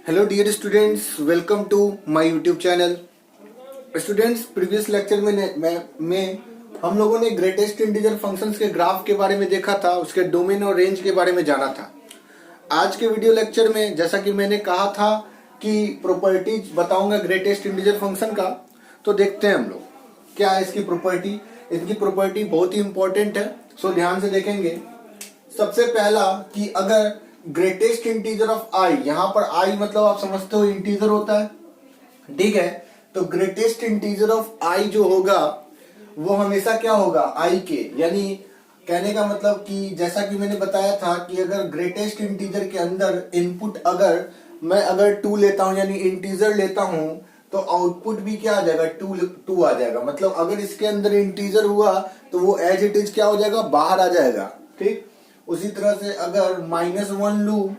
Hello dear students, welcome to my YouTube channel. Students, previous lecture में हम लोगों ने ग्रेटेस्ट इंटीजर फंक्शंस के ग्राफ के बारे में देखा था, उसके डोमेन और रेंज के बारे में जाना था। आज के वीडियो लेक्चर में जैसा कि मैंने कहा था कि प्रॉपर्टीज बताऊंगा ग्रेटेस्ट इंटीजर फंक्शन का, तो देखते हैं हम लोग क्या है इसकी प्रॉपर्टी। इनकी प्रॉपर्टी बहुत ही इंपॉर्टेंट है, सो ध्यान से देखेंगे। सबसे पहला कि अगर ग्रेटेस्ट इंटीजर ऑफ आई, यहां पर आई मतलब आप समझते हो इंटीजर होता है, ठीक है। तो ग्रेटेस्ट इंटीजर ऑफ आई जो होगा वो हमेशा क्या होगा, आई के, यानी कहने का मतलब कि जैसा कि मैंने बताया था कि अगर ग्रेटेस्ट इंटीजर के अंदर इनपुट अगर मैं 2 लेता हूं यानी इंटीजर लेता हूं तो आउटपुट भी क्या आ जाएगा, 2 आ जाएगा। मतलब अगर इसके अंदर इंटीजर हुआ तो वो एज इट इज क्या हो जाएगा, बाहर आ जाएगा, ठीक। उसी तरह से अगर -1 लू,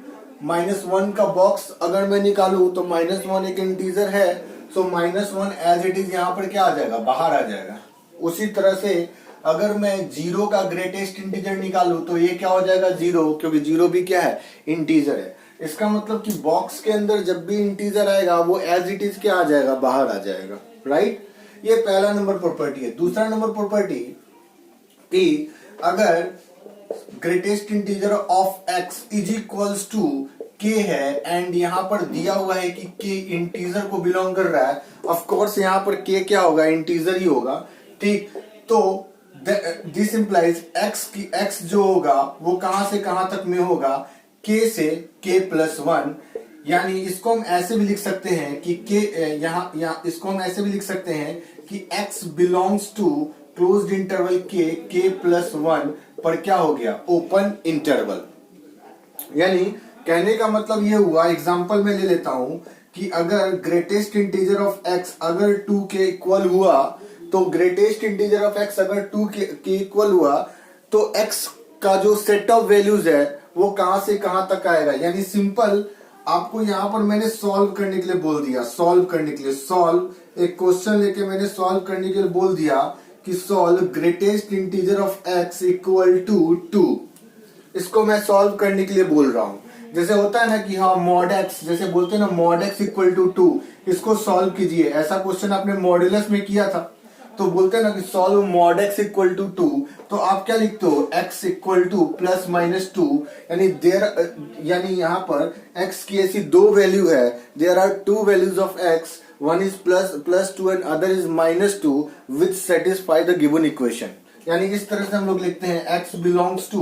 -1 का बॉक्स अगर मैं निकालू तो -1 एक इंटीजर है, सो -1 एज इट इज यहाँ पर क्या आ जाएगा, बाहर आ जाएगा। उसी तरह से अगर मैं 0 का ग्रेटेस्ट इंटीजर निकालू तो ये क्या हो जाएगा, 0, क्योंकि 0 भी क्या है, इंटीजर है। इसका मतलब कि बॉक्स के अंदर जब भी इंटीजर आएगा वो एज इट इज क्या आ जाएगा, बाहर आ जाएगा, राइट। ये पहला नंबर प्रॉपर्टी है। दूसरा नंबर प्रॉपर्टी कि अगर greatest integer of x is equals to k है एंड यहाँ पर दिया हुआ है कि k इंटीजर को बिलोंग कर रहा है, ऑफ कोर्स यहाँ पर k क्या होगा, इंटीजर ही होगा, ठीक। तो दिस इंप्लाइज x जो होगा वो कहां से कहां तक में होगा, k से k+1। यानी इसको हम ऐसे भी लिख सकते हैं कि k यहाँ इसको हम ऐसे भी लिख सकते हैं कि x belongs to closed interval k+1 पर क्या हो गया, ओपन इंटरवल। यानी कहने का मतलब ये हुआ, एग्जांपल में ले लेता हूं कि अगर ग्रेटेस्ट इंटीजर ऑफ x अगर 2 के इक्वल हुआ तो ग्रेटेस्ट इंटीजर ऑफ x अगर 2 के इक्वल हुआ तो x का जो सेट ऑफ वैल्यूज है वो कहां से कहां तक आएगा। यानी सिंपल आपको यहां पर मैंने सॉल्व करने के लिए बोल दिया, सॉल्व करने के लिए, सॉल्व एक क्वेश्चन लेके मैंने सॉल्व करने के लिए बोल दिया कि solve greatest integer of x equal to 2। इसको मैं सॉल्व करने के लिए बोल रहा हूं। जैसे होता है ना कि हाँ मॉड x, जैसे बोलते हैं ना मॉड x इक्वल टू 2, इसको सॉल्व कीजिए। ऐसा क्वेश्चन आपने मॉड्यूलस में किया था, तो बोलते हैं ना कि solve mod x equal to 2, तो आप क्या लिखते हो, x इक्वल टू +-2, यानी यहाँ पर x की ऐसी 2 वैल्यू है, there are 2 values of x, one is +2 and other is -2 which satisfy the given equation। यानी इस तरह से हम लोग लिखते हैं x belongs to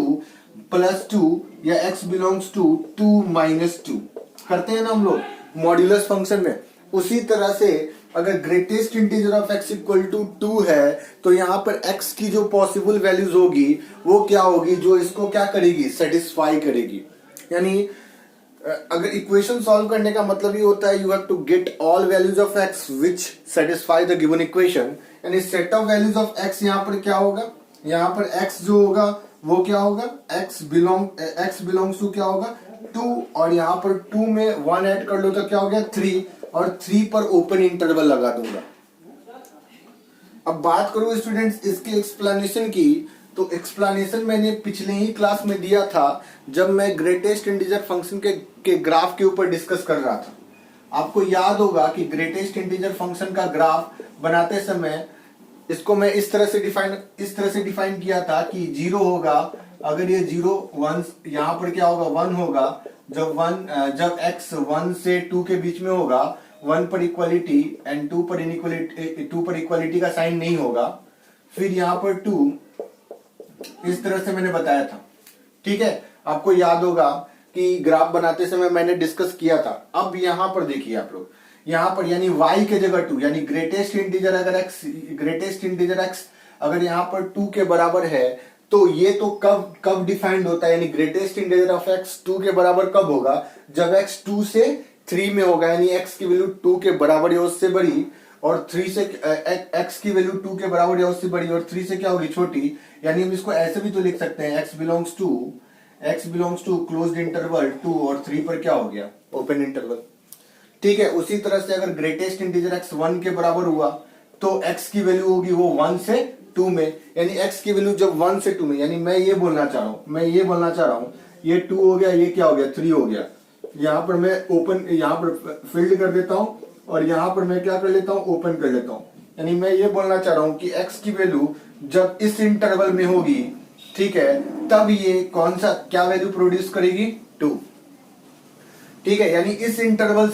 +2 या x belongs to 2 - 2 करते हैं ना हम लोग मॉड्यूलस फंक्शन में। उसी तरह से अगर greatest integer of x equal to 2 है तो यहाँ पर x की जो पॉसिबल वैल्यूज होगी वो क्या होगी, जो इसको क्या करेगी, सेटिस्फाई करेगी। यानी अगर इक्वेशन सॉल्व करने का मतलब ये होता है you have to get all values of x which satisfy the given equation. यानी set of values of x यहाँ पर क्या होगा, यहाँ पर x जो होगा वो क्या होगा, x बिलोंग्स टू क्या होगा, 2, और यहाँ पर 2 में 1 ऐड कर लो तो क्या हो गया, 3, और 3 पर ओपन इंटरवल लगा दूंगा। अब बात करूं स्टूडेंट्स इसके एक्सप्लेनेशन की, तो एक्सप्लेनेशन मैंने पिछले ही क्लास में दिया था जब मैं ग्रेटेस्ट इंटीजर फंक्शन के ग्राफ के ऊपर डिस्कस कर रहा था। आपको याद होगा कि ग्रेटेस्ट इंटीजर फंक्शन का ग्राफ बनाते समय इसको मैं इस तरह से डिफाइन किया था कि 0 होगा, अगर ये 0 1, यहाँ पर क्या होगा, 1 होगा जब x 1 से 2 के बीच में होगा, 1 पर इक्वालिटी एंड 2 पर इक्वालिटी का साइन नहीं होगा। फिर यहाँ पर 2 इस तरह से मैंने बताया था, ठीक है। आपको याद होगा कि ग्राफ बनाते समय मैंने डिस्कस किया था। अब यहाँ पर देखिए आप लोग, यहाँ पर यानी y के जगह 2, यानी ग्रेटेस्ट इंटीजर x अगर यहाँ पर 2 के बराबर है तो ये तो कब डिफाइंड होता है, यानी ग्रेटेस्ट इंटीजर ऑफ x 2 के बराबर कब होगा, जब x 2 से 3 में होगा, यानी x की वैल्यू 2 के बराबर या उससे बड़ी, और 3 से x की वैल्यू 2 के बराबर या उससे बड़ी, और 3 से क्या होगी, छोटी। यानी हम इसको ऐसे भी तो लिख सकते हैं x belongs to closed interval 2 और 3 पर क्या हो गया, ओपन इंटरवल, ठीक है। उसी तरह से अगर ग्रेटेस्ट इंटीजर x 1 के बराबर हुआ तो x की वैल्यू होगी वो 1 से 2 में, यानी x की वैल्यू जब 1 से 2 में, यानी मैं ये बोलना चाह रहा हूं ये 2 हो गया, ये क्या हो गया, 3 हो गया। यहाँ पर मैं ओपन, यहाँ पर फील्ड कर देता हूँ और यहाँ पर मैं क्या कर लेता हूँ, ओपन कर लेता हूँ। यानी मैं ये बोलना चाह रहा हूँ कि x की वैल्यू जब इस इंटरवल में होगी, ठीक है, तब ये कौन सा क्या वैल्यू प्रोड्यूस करेगी, 2। ठीक है, यानी इस इंटरवल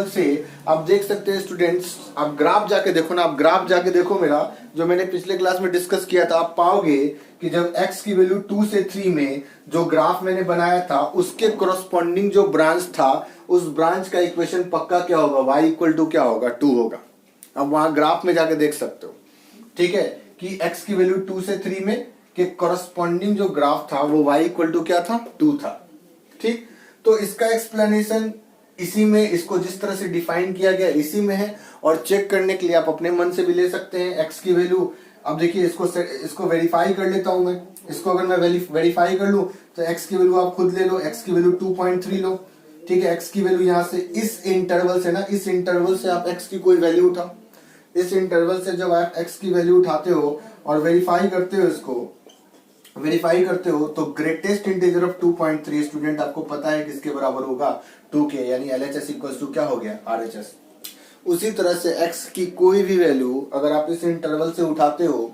से आप देख सकते हैं स्टूडेंट्स, आप ग्राफ जाके देखो ना, आप ग्राफ जाके देखो मेरा जो मैंने पिछले क्लास में डिस्कस किया था, आप पाओगे कि जब x की वैल्यू 2 से 3 में जो ग्राफ मैंने बनाया था उसके कोरस्पॉन्डिंग जो ब्रांच था, उस ब्रांच का इक्वेशन पक्का क्या होगा, y इक्वल टू क्या होगा, 2 होगा। अब वहां ग्राफ में जाके देख सकते हो, ठीक है, कि x की वैल्यू 2 से 3 में के कोरस्पॉन्डिंग जो ग्राफ था वो y इक्वल टू क्या था, 2 था। ठीक, तो इसका एक्सप्लेनेशन इसी में, इसको जिस तरह से डिफाइन किया गया इसी में है, और चेक करने के लिए आप अपने मन से भी ले सकते हैं x की वैल्यू। अब देखिए इसको वेरीफाई कर लेता हूं मैं, इसको अगर मैं वेरीफाई कर लूं तो x की वैल्यू आप खुद ले लो, x की वैल्यू 2.3 लो। ठीक है, x की वैल्यू यहां से इस इंटरवल से ना, इस इंटरवल से आप x की कोई वैल्यू उठाओ, इस इंटरवल से जब आप x की वैल्यू उठाते हो और वेरीफाई करते हो, इसको वेरीफाई करते हो तो ग्रेटेस्ट इंटीजर ऑफ 2.3 स्टूडेंट आपको पता है किसके बराबर होगा, 2 के, यानी LHS इक्वल्स टू क्या हो गया, RHS। उसी तरह से x की कोई भी वैल्यू अगर आप इस इंटरवल से उठाते हो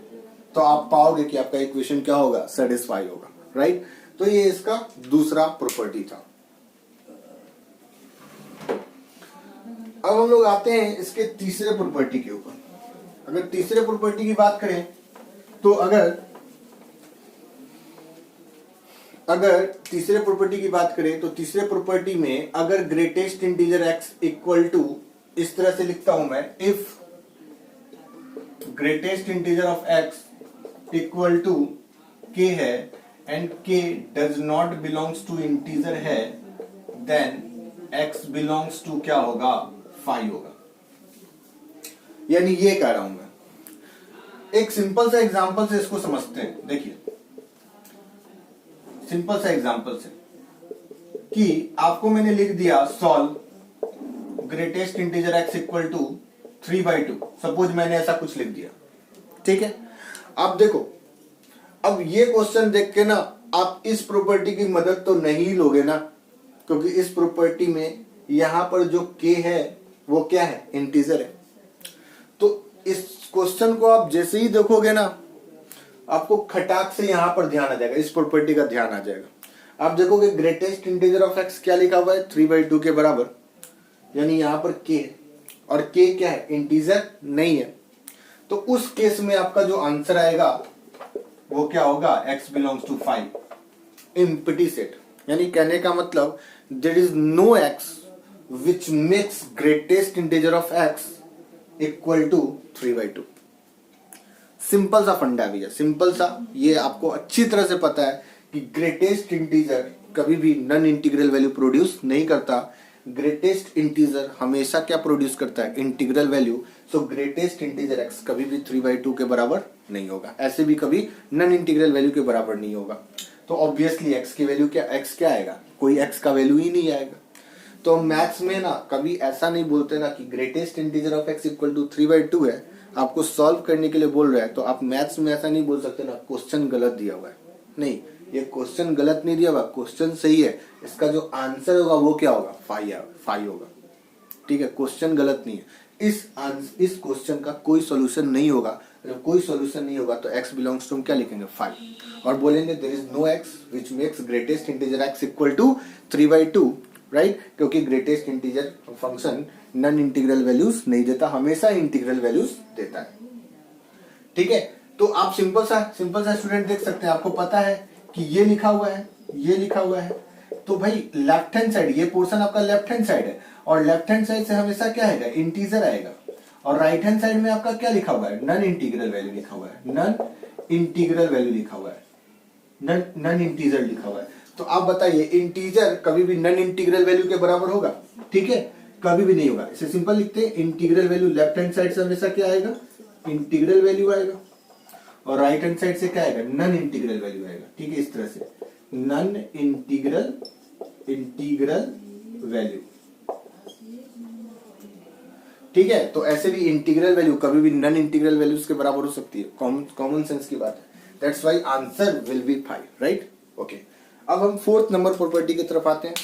तो आप पाओगे कि आपका इक्वेशन क्या होगा, सेटिस्फाई होगा, राइट। तो ये इसका दूसरा प्रॉपर्टी था। अब हम लोग आते हैं इसके तीसरे प्रॉपर्टी के ऊपर। अगर तीसरे प्रॉपर्टी की बात करें तो अगर तीसरे प्रॉपर्टी की बात करें तो तीसरे प्रॉपर्टी में अगर greatest integer x equal to, इस तरह से लिखता हूं मैं, if greatest integer of x equal to k है and k does not belongs to integer है, देन x बिलोंग्स टू क्या होगा, 5 होगा। यानी ये कह रहा हूं मैं, एक सिंपल सा एग्जांपल से इसको समझते हैं। देखिए सिंपल सा एग्जांपल से कि आपको मैंने लिख दिया solve greatest integer x equal to 3/2, suppose मैंने ऐसा कुछ लिख दिया, ठीक है। अब देखो, अब ये क्वेश्चन देख के ना आप इस प्रॉपर्टी की मदद तो नहीं लोगे ना, क्योंकि इस प्रॉपर्टी में यहां पर जो k है वो क्या है, इंटीजर है। तो इस क्वेश्चन को आप जैसे ही देखोगे ना, आपको खटाक से यहां पर ध्यान आ जाएगा, इस प्रॉपर्टी का ध्यान आ जाएगा। आप देखोगे ग्रेटेस्ट इंटीजर ऑफ x क्या लिखा हुआ है, 3/2 के बराबर, यानी यहां पर k, और k क्या है, इंटीजर नहीं है। तो उस केस में आपका जो आंसर आएगा वो क्या होगा, x belongs to 5 empty set. यानी कहने का मतलब there is no x which makes greatest integer of x equal to 3/2। Simple सा फंडा भी है, सिंपल सा, ये आपको अच्छी तरह से पता है कि ग्रेटेस्ट इंटीजर कभी भी नॉन इंटीग्रल वैल्यू प्रोड्यूस नहीं करता। ग्रेटेस्ट इंटीजर हमेशा क्या प्रोड्यूस करता है, इंटीग्रल वैल्यू। सो ग्रेटेस्ट इंटीजर x कभी भी 3/2 के बराबर नहीं होगा, ऐसे भी कभी नॉन इंटीग्रल वैल्यू के बराबर नहीं होगा। तो ऑब्वियसली x की वैल्यू क्या, x क्या आएगा, कोई x का वैल्यू ही नहीं आएगा। तो मैथ्स में ना कभी ऐसा नहीं बोलते ना कि greatest integer of x equal to 3/2 है, आपको सॉल्व करने के लिए बोल रहा है, तो आप मैथ्स में ऐसा नहीं बोल सकते ना क्वेश्चन गलत दिया हुआ है। नहीं, ये क्वेश्चन गलत नहीं दिया हुआ, क्वेश्चन सही है, इसका जो आंसर होगा वो क्या होगा, 5 होगा। ठीक है, क्वेश्चन गलत नहीं है। इस क्वेश्चन का कोई सोल्यूशन नहीं होगा। जब कोई सोल्यूशन नहीं होगा तो x बिलोंग्स टू हम क्या लिखेंगे, 5, और बोलेंगे there is no x which makes greatest integer x equal to 3/2, right, क्योंकि greatest integer function non integral values नहीं देता, हमेशा इंटीग्रल वैल्यूज देता है। ठीक है, तो आप सिंपल सा स्टूडेंट देख सकते हैं, आपको पता है कि ये लिखा हुआ है, ये लिखा हुआ है, तो भाई लेफ्ट हैंड साइड, ये पोर्शन आपका लेफ्ट हैंड साइड है, और लेफ्ट हैंड साइड से हमेशा क्या आएगा, इंटीजर आएगा। और राइट हैंड साइड में आपका क्या लिखा हुआ है, नॉन इंटीग्रल वैल्यू लिखा हुआ है, नॉन इंटीग्रल वैल्यू लिखा हुआ है, नॉन इंटीजर लिखा हुआ है। तो आप बताइए, इंटीजर कभी भी नॉन इंटीग्रल वैल्यू के बराबर होगा? ठीक है, कभी भी नहीं होगा। इसे सिंपल लिखते हैं, integral value left hand side से हमेशा क्या आएगा, इंटीग्रल वैल्यू आएगा, और राइट हैंड साइड से क्या आएगा, नॉन इंटीग्रल वैल्यू आएगा। ठीक है, इस तरह से नॉन इंटीग्रल वैल्यू। ठीक है, तो ऐसे भी इंटीग्रल वैल्यू कभी भी नॉन इंटीग्रल वैल्यूज के बराबर हो सकती है, कॉमन सेंस की बात है। That's why answer will B 5, right. Okay, अब हम फोर्थ नंबर प्रॉपर्टी की तरफ आते हैं।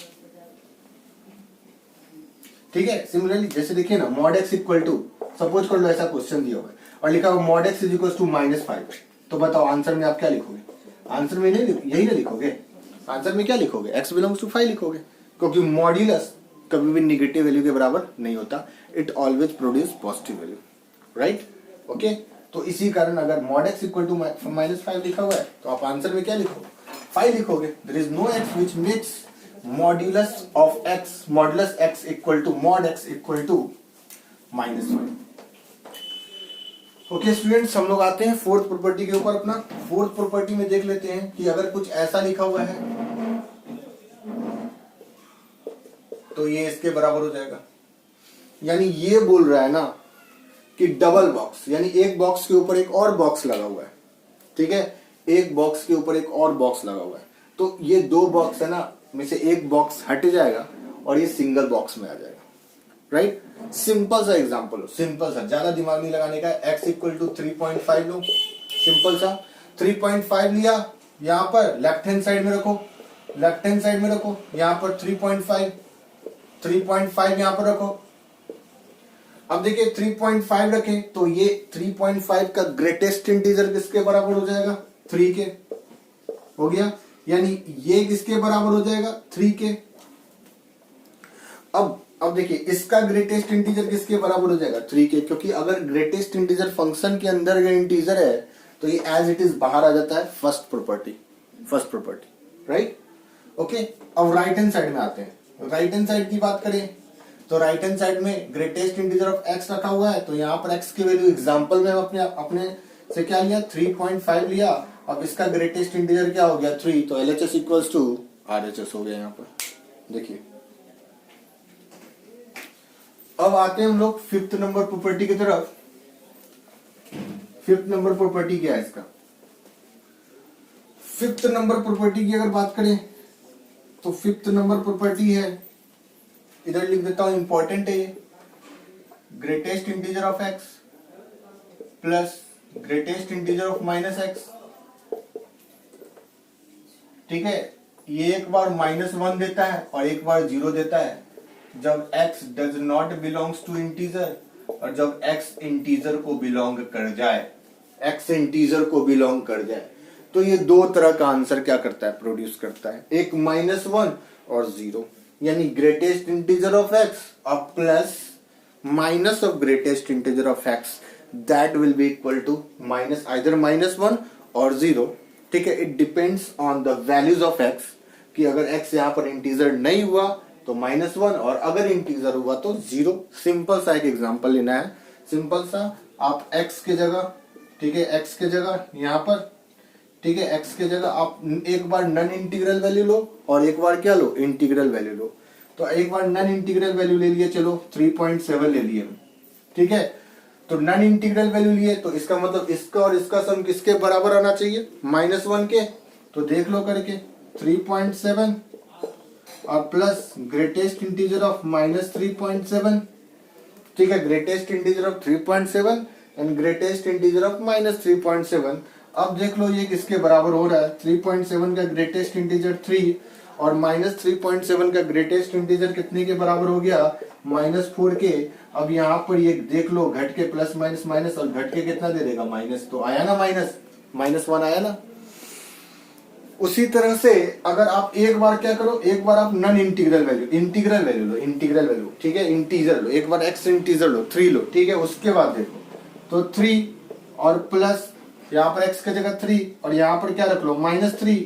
ठीक है। सिमिलरली जैसे देखिए ना, mod X equal to, suppose कर लो ऐसा क्वेश्चन दिया हुआ है और लिखा हुआ mod X is equal to -5, तो बताओ आंसर में आप क्या लिखोगे? आंसर में नहीं यही ना लिखोगे, आंसर में क्या लिखोगे? x बिलोंग्स टू 5 लिखोगे, क्योंकि मॉड्यूलस कभी भी निगेटिव वैल्यू के बराबर नहीं होता, it always produce positive value, right? Okay, तो इसी कारण अगर मॉड एक्स इक्वल टू -5 लिखा हुआ है तो आप आंसर में क्या लिखोगे? 5 लिखोगे। There is no x which makes modulus of x, modulus x equal to mod x equal to -5। Okay students, हम लोग आते हैं फोर्थ प्रॉपर्टी के ऊपर। अपना फोर्थ प्रॉपर्टी में देख लेते हैं कि अगर कुछ ऐसा लिखा हुआ है तो ये इसके बराबर हो जाएगा। यानी ये बोल रहा है ना कि डबल बॉक्स, यानी एक बॉक्स के ऊपर एक और बॉक्स लगा हुआ है, ठीक है, एक बॉक्स के ऊपर एक और बॉक्स लगा हुआ है, तो ये दो बॉक्स है ना, में से एक बॉक्स हट जाएगा और ये सिंगल बॉक्स में आ जाएगा, राइट? सिंपल सा एग्जांपल, सिंपल सा, ज्यादा दिमाग नहीं लगाने का। x इक्वल टू 3.5 लो, सिंपल सा 3.5 लिया, यहां पर लेफ्ट हैंड साइड में रखो, लेफ्ट हैंड साइड में रखो, यहां पर 3.5 यहां पर रखो। अब देखिए 3.5 रखे तो ये 3.5 का ग्रेटेस्ट इंटीजर किसके बराबर हो जाएगा? 3 के, हो गया। यानी ये किसके बराबर हो जाएगा? 3 के। अब देखिए इसका ग्रेटेस्ट इंटीजर किसके बराबर हो जाएगा? 3 के, क्योंकि अगर ग्रेटेस्ट इंटीजर फंक्शन के अंदर का इंटीजर है तो ये एज इट इज बाहर आ जाता है, फर्स्ट प्रॉपर्टी, राइट? ओके, अब राइट हैंड साइड में आते हैं। राइट हैंड साइड की बात करें तो राइट हैंड साइड में ग्रेटेस्ट इंटीजर ऑफ x रखा हुआ है, तो यहाँ पर x की वैल्यू एग्जांपल में अपने से क्या लिया? 3.5 लिया। अब इसका ग्रेटेस्ट इंटीजर क्या हो गया? 3, तो LHS इक्वल्स टू RHS हो गया यहाँ पर, देखिए। अब आते हैं हम लोग फिफ्थ नंबर प्रॉपर्टी की तरफ। फिफ्थ नंबर प्रॉपर्टी क्या है इसका? फिफ्थ नंबर प्रॉपर्टी की अगर बात करें तो फिफ्थ नंबर प्रॉपर्टी है, इधर लिख देता हूं, इंपॉर्टेंट है ये, greatest integer of x plus greatest integer of -x, ठीक है। ये एक बार -1 देता है और एक बार 0 देता है जब x does not belongs to integer, और जब x इंटीजर को बिलोंग कर जाए, x इंटीजर को बिलोंग कर जाए, तो ये दो तरह का आंसर क्या करता है? प्रोड्यूस करता है, एक -1 और 0। यानी ग्रेटेस्ट इंटीजर ऑफ x और plus minus of greatest integer of x, that will be equal to minus either -1 और 0, ठीक है। It depends on the values of x, कि अगर x यहाँ पर इंटीजर नहीं हुआ तो -1 और अगर इंटीजर हुआ तो 0। सिंपल सा एक एग्जांपल लेना है, सिंपल सा। आप x के जगह, ठीक है, x के जगह यहाँ पर, ठीक है, x के जगह आप एक बार नॉन इंटीग्रल वैल्यू लो और एक बार क्या लो? इंटीग्रल वैल्यू लो। तो एक बार नॉन इंटीग्रल वैल्यू ले लिए, चलो 3.7 ले लिए, ठीक है। तो नॉन इंटीग्रल वैल्यू लिए तो इसका मतलब इसका और इसका सम किसके बराबर आना चाहिए? -1 के। तो देख लो करके 3.7 और प्लस ग्रेटेस्ट इंटीजर ऑफ -3.7, ठीक है, greatest integer of 3.7 and greatest integer of -3.7। अब देख लो ये किसके बराबर हो रहा है? 3.7 का ग्रेटेस्ट इंटीजर 3 और -3.7 का ग्रेटेस्ट इंटीजर कितने के बराबर हो गया? -4 के। अब यहाँ पर ये देख लो, घट के प्लस माइनस माइनस और घट के कितना दे देगा? माइनस। तो आया ना -1 आया ना। उसी तरह से अगर आप एक बार क्या करो, एक बार आप non integral value, integral value लो, इंटीग्रल वैल्यू, ठीक है, इंटीजर लो, एक बार x इंटीजर लो, 3 लो, ठीक है। उसके बाद देखो तो 3 और प्लस यहाँ पर x की जगह 3 और यहाँ पर क्या रख लो? -3।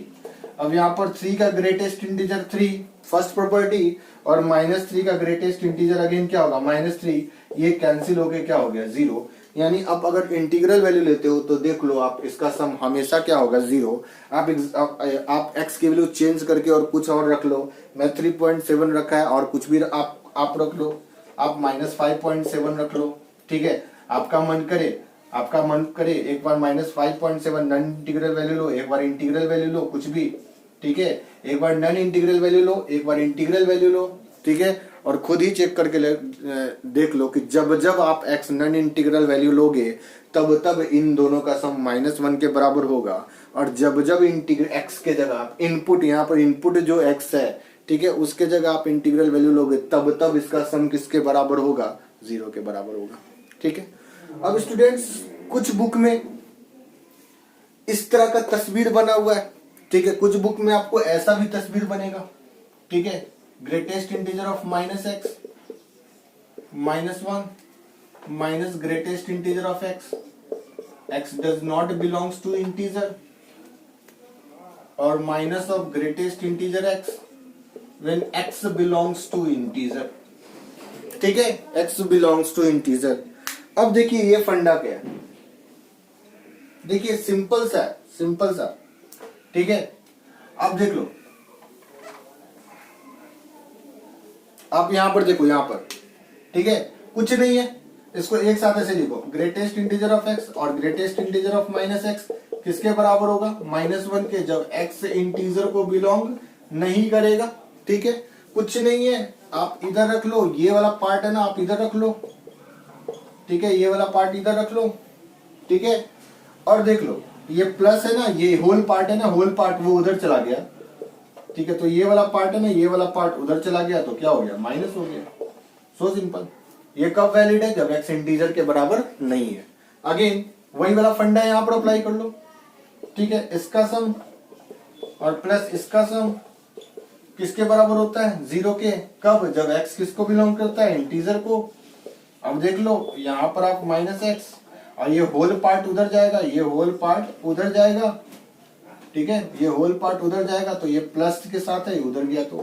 अब यहाँ पर 3 का ग्रेटेस्ट इंटीजर 3, फर्स्ट प्रॉपर्टी, और -3 का ग्रेटेस्ट इंटीजर अगेन क्या होगा? -3। ये कैंसिल हो गया, क्या हो गया? 0। यानी अब अगर इंटीग्रल वैल्यू लेते हो तो देख लो आप, इसका सम हमेशा क्या होगा? 0। आप x की वैल्यू चेंज करके और कुछ और रख लो। मैं 3.7 रखा है और कुछ भी आप रख लो, आप -5.7 रख लो, ठीक है। आपका मन करे एक बार -5.7 नॉन इंटीग्रल वैल्यू लो, एक बार इंटीग्रल वैल्यू लो, कुछ भी, ठीक है। एक बार नॉन इंटीग्रल वैल्यू लो, एक बार इंटीग्रल वैल्यू लो, ठीक है। और खुद ही चेक करके देख लो कि जब जब आप x नॉन इंटीग्रल वैल्यू लोगे तब इन दोनों का सम -1 के बराबर होगा, और जब जब इंटीग्रल x के जगह इनपुट, यहाँ पर इनपुट जो x है, ठीक है, उसके जगह आप इंटीग्रल वैल्यू लोगे तब इसका सम किसके बराबर होगा, 0 के बराबर होगा। ठीक है, अब स्टूडेंट्स कुछ बुक में इस तरह का तस्वीर बना हुआ है। ठीक है, कुछ बुक में आपको ऐसा भी तस्वीर बनेगा। ठीक है, greatest integer of -x -1 minus greatest integer of x does not belongs to integer, और minus of greatest integer x when x belongs to integer. ठीक है, x बिलोंग्स टू इंटीजर। अब देखिए ये फंडा क्या है, देखिए सिंपल सा। ठीक है, अब देख लो, आप यहां पर देखो, यहां पर ठीक है कुछ नहीं है, इसको एक साथ ऐसे लिखो, ग्रेटेस्ट इंटीजर ऑफ x और ग्रेटेस्ट इंटीजर ऑफ -x किसके बराबर होगा, -1 के, जब x इंटीजर को बिलोंग नहीं करेगा। ठीक है, कुछ नहीं है, आप इधर रख लो, ये वाला पार्ट है ना आप इधर रख लो। ठीक है, ये वाला पार्ट इधर रख लो। ठीक है, और देख लो ये प्लस है ना, ये होल पार्ट है ना, होल पार्ट वो उधर चला गया। ठीक है, तो ये वाला पार्ट है ना, ये वाला पार्ट उधर चला गया, तो क्या हो गया, माइनस हो गया। So simple. ये कब वैलिड है, जब x इंटीजर के बराबर नहीं है। अगेन वही वाला फंडा यहां पर अप्लाई कर लो। ठीक है, इसका सम और प्लस इसका सम किसके बराबर होता है, 0 के, कब, जब x किसको बिलोंग करता है, इंटीजर को। अब देख लो यहां पर आप -x और ये होल पार्ट उधर जाएगा, ये होल पार्ट उधर जाएगा। ठीक है, ये होल पार्ट उधर जाएगा, तो ये प्लस के साथ है, उधर गया, तो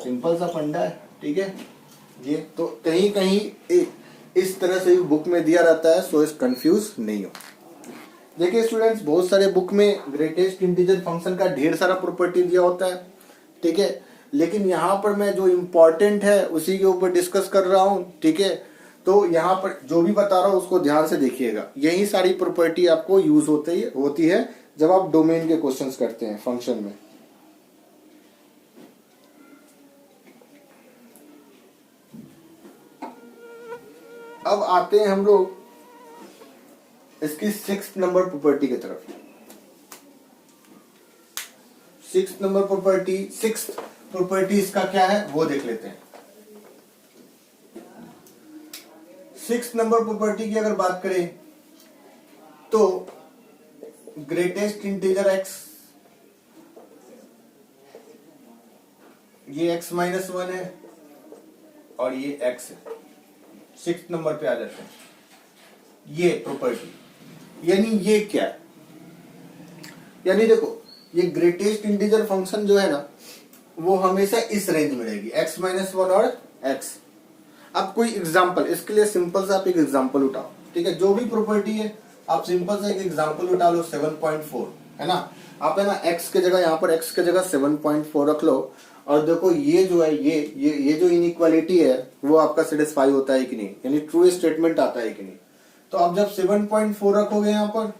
सिंपल सा फंडा है। ठीक है, ये तो कहीं कहीं इस तरह से बुक में दिया रहता है, सो इस कंफ्यूज नहीं हो। देखिए स्टूडेंट्स, बहुत सारे बुक में ग्रेटेस्ट इंटीजर फंक्शन का ढेर सारा प्रॉपर्टी दिया होता है। ठीक है, लेकिन यहाँ पर मैं जो इम्पोर्टेंट है उसी के ऊपर डिस्कस कर रहा हूँ। ठीक है, तो यहाँ पर जो भी बता रहा हूँ उसको ध्यान से देखिएगा, यही सारी प्रॉपर्टी आपको यूज होती है जब आप डोमेन के क्वेश्चंस करते हैं फंक्शन में। अब आते हैं हम लोग इसकी 6th नंबर प्रॉपर्टी की तरफ। 6th number property, 6th property इसका क्या है वो देख लेते हैं। 6th नंबर प्रॉपर्टी की अगर बात करें तो ग्रेटेस्ट इंटीजर x, ये x -1 है और ये x है। 6th नंबर पे आ जाते हैं ये प्रॉपर्टी। यानी ये क्या है, यानी देखो ये ग्रेटेस्ट इंटीजर फंक्शन जो है ना वो हमेशा इस रेंज में रहेगी, x -1 और x। अब कोई एग्जांपल, इसके लिए सिंपल सा आप एक एग्जांपल उठाओ। ठीक है, जो भी प्रॉपर्टी है आप सिंपल सा एक एग्जांपल उठा लो, 7.4 है ना। आप है ना x के जगह, यहाँ पर x के जगह 7.4 रख लो, और देखो ये जो है ये जो इनइक्वालिटी है वो आपका सेटिस्फाई होता है कि नहीं, यानी ट्रू स्टेटमेंट आता है कि नहीं। तो आप जब 7.4 रखोगे यहाँ पर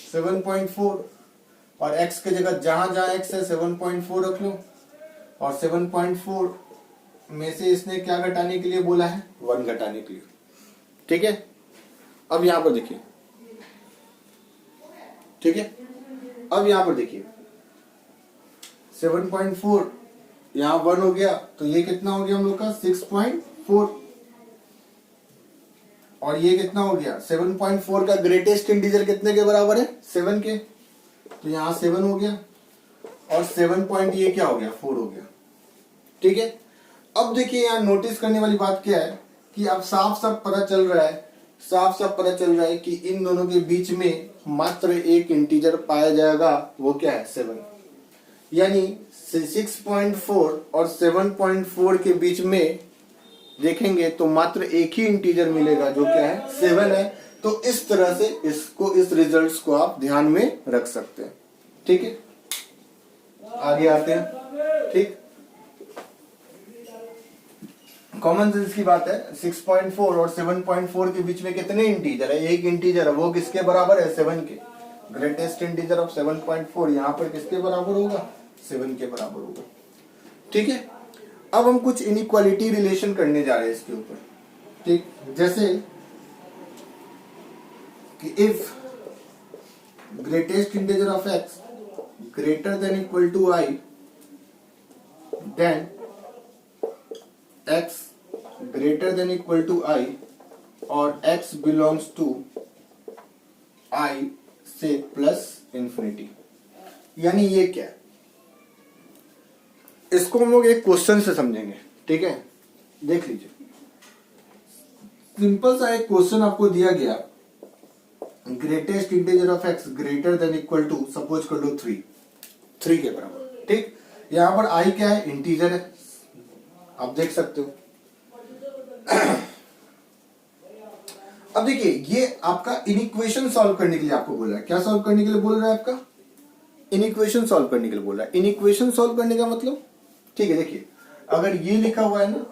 7.4 और x के जगह जहां जहां x है 7.4 रख लो, और 7.4 में से इसने क्या घटाने के लिए बोला है, 1 घटाने के लिए। ठीक है, अब यहां पर देखिए। ठीक है, अब यहां पर देखिए 7.4 यहां 1 हो गया, तो ये कितना हो गया हम लोग का 6.4, और ये कितना हो गया 7.4 का ग्रेटेस्ट इंटीजर कितने के बराबर है, 7 के, तो यहां 7 हो गया, और 7 पॉइंट ये क्या हो गया 4 हो गया। ठीक है, अब देखिए यहाँ नोटिस करने वाली बात क्या है कि अब साफ साफ पता चल रहा है कि इन दोनों के बीच में मात्र एक इंटीजर पाया जाएगा, वो क्या है 7। यानी 6.4 और 7.4 के बीच में देखेंगे तो मात्र एक ही इंटीजर मिलेगा जो क्या है 7 है। तो इस तरह से इस रिजल्ट्स को आप ध्यान में रख सकते हैं। ठीक है, आगे आते हैं। ठीक, कॉमन सेंस की बात है, 6.4 और 7.4 के बीच में कितने इंटीजर है, एक इंटीजर है, वो किसके बराबर है 7 के। ग्रेटेस्ट इंटीजर ऑफ 7.4 यहाँ पर किसके बराबर होगा, 7 के बराबर होगा। ठीक है, अब हम कुछ इनइक्वालिटी रिलेशन करने जा रहे हैं इसके ऊपर। ठीक, जैसे कि if greatest integer of x greater than equal to i then x greater than equal to i और x बिलोंग्स टू i से प्लस इंफिनिटी। यानी ये क्या है, इसको हम लोग एक क्वेश्चन से समझेंगे। ठीक है, देख लीजिए, सिंपल सा एक क्वेश्चन आपको दिया गया, greatest integer of x greater than equal to suppose कर लो 3 के बराबर। ठीक, यहां पर i क्या है, इंटीजर है, आप देख सकते हो। अब देखिए, ये आपका इनइक्वेशन सॉल्व करने के लिए आपको बोल रहा है। क्या सॉल्व करने के लिए बोल रहा है? आपका इनइक्वेशन सॉल्व करने के लिए बोल रहा है। इनइक्वेशन सॉल्व करने का मतलब, ठीक है, देखिए अगर ये लिखा हुआ है ना,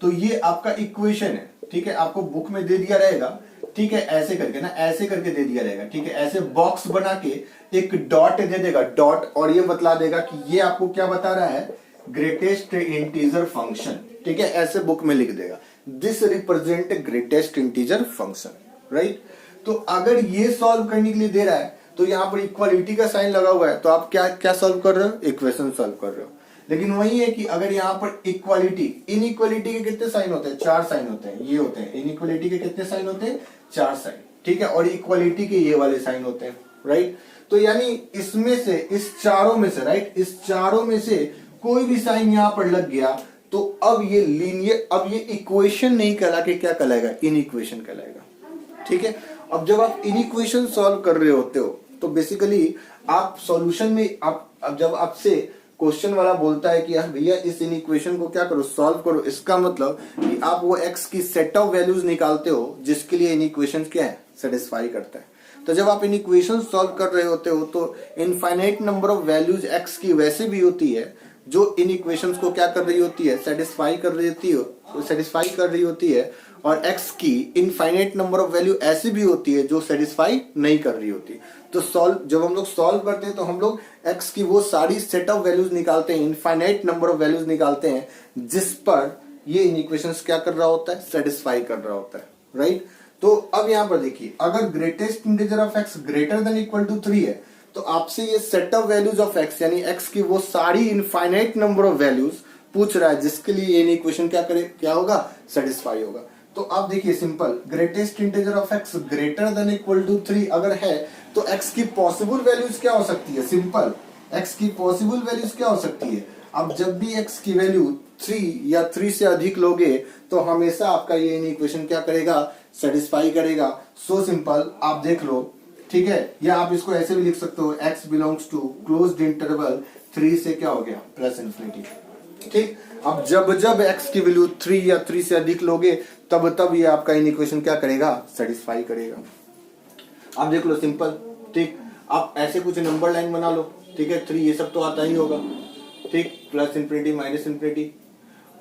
तो ये आपका इक्वेशन है। ठीक है, आपको बुक में दे दिया रहेगा। ठीक है, ऐसे करके ना, ऐसे करके दे दिया रहेगा। ठीक है, ऐसे बॉक्स बना के एक डॉट दे देगा, डॉट, और ये बतला देगा कि ये आपको क्या बता रहा है, ग्रेटेस्ट इंटीजर फंक्शन। ठीक है, ऐसे बुक में लिख देगा, this represent greatest integer function, right. तो अगर ये सॉल्व करने के लिए दे रहा है, तो यहाँ पर इक्वालिटी का साइन लगा हुआ है, तो आप क्या क्या सॉल्व कर रहे हो, इक्वेशन सॉल्व कर रहे हो। लेकिन वही है कि अगर यहाँ पर इक्वालिटी, इनइक्वालिटी के कितने साइन होते हैं, 4 साइन होते हैं, ये होते हैं। इनइक्वालिटी के कितने साइन होते हैं, 4 साइन। ठीक है, और इक्वालिटी के ये वाले साइन होते हैं, राइट। तो यानी इसमें से, इस चारों में से, राइट, इस चारों में से कोई भी साइन यहाँ पर लग गया, तो अब ये लीनियर, अब ये इक्वेशन नहीं कहला के क्या कहलाएगा, इनइक्वेशन कहलाएगा। ठीक है, अब जब आप इनइक्वेशन सॉल्व कर रहे होते हो, तो बेसिकली आप सॉल्यूशन में, आप अब जब आपसे क्वेश्चन वाला बोलता है कि भैया इस इनइक्वेशन को क्या करो, सॉल्व करो, इसका मतलब कि आप वो x की सेट ऑफ वैल्यूज निकालते हो जिसके लिए इनइक्वेशन क्या है, सेटिस्फाई करता है। तो जब आप इनइक्वेशन सॉल्व कर रहे होते हो, तो infinite number of values x की वैसे भी होती है जो इन इक्वेशंस को क्या कर रही होती है, सेटिस्फाई कर रही होती है, और x की इनफाइनाइट नंबर ऑफ वैल्यू ऐसी भी होती है जो सेटिस्फाई नहीं कर रही होती। तो जब हम लोग सॉल्व करते हैं, तो हम लोग x की वो सारी सेट ऑफ वैल्यूज निकालते हैं, इनफाइनाइट नंबर ऑफ वैल्यूज निकालते हैं, जिस पर ये इन इक्वेशंस क्या कर रहा होता है, सेटिस्फाई कर रहा होता है, राइट। तो अब यहाँ पर देखिए, अगर greatest integer of x greater than equal to 3 है, तो आपसे ये set of values of x, यानी x की वो सारी इनफाइनाइट नंबर ऑफ वैल्यूज पूछ रहा है, जिसके लिए ये इक्वेशन क्या होगा, सेटिस्फाई होगा। तो आप देखिए, simple, greatest integer of x greater than equal to 3 अगर है, तो x की पॉसिबल वैल्यूज क्या हो सकती है, सिंपल, x की पॉसिबल वैल्यूज क्या हो सकती है। अब जब भी x की वैल्यू 3 या 3 से अधिक लोगे, तो हमेशा आपका ये इक्वेशन क्या करेगा, सेटिस्फाई करेगा। सो सिंपल, आप देख लो। ठीक है, या आप इसको ऐसे भी लिख सकते हो, x belongs to closed interval 3 से क्या हो गया, प्लस इंफिनिटी। ठीक, अब जब जब x की वैल्यू 3 या 3 से अधिक लोगे, तब तब ये आपका इक्वेशन क्या करेगा, सेटिस्फाई करेगा। आप देख लो, सिंपल। ठीक, आप ऐसे कुछ नंबर लाइन बना लो। ठीक है, 3 ये सब तो आता ही होगा। ठीक, प्लस इंफिनिटी, माइनस इंफिनिटी,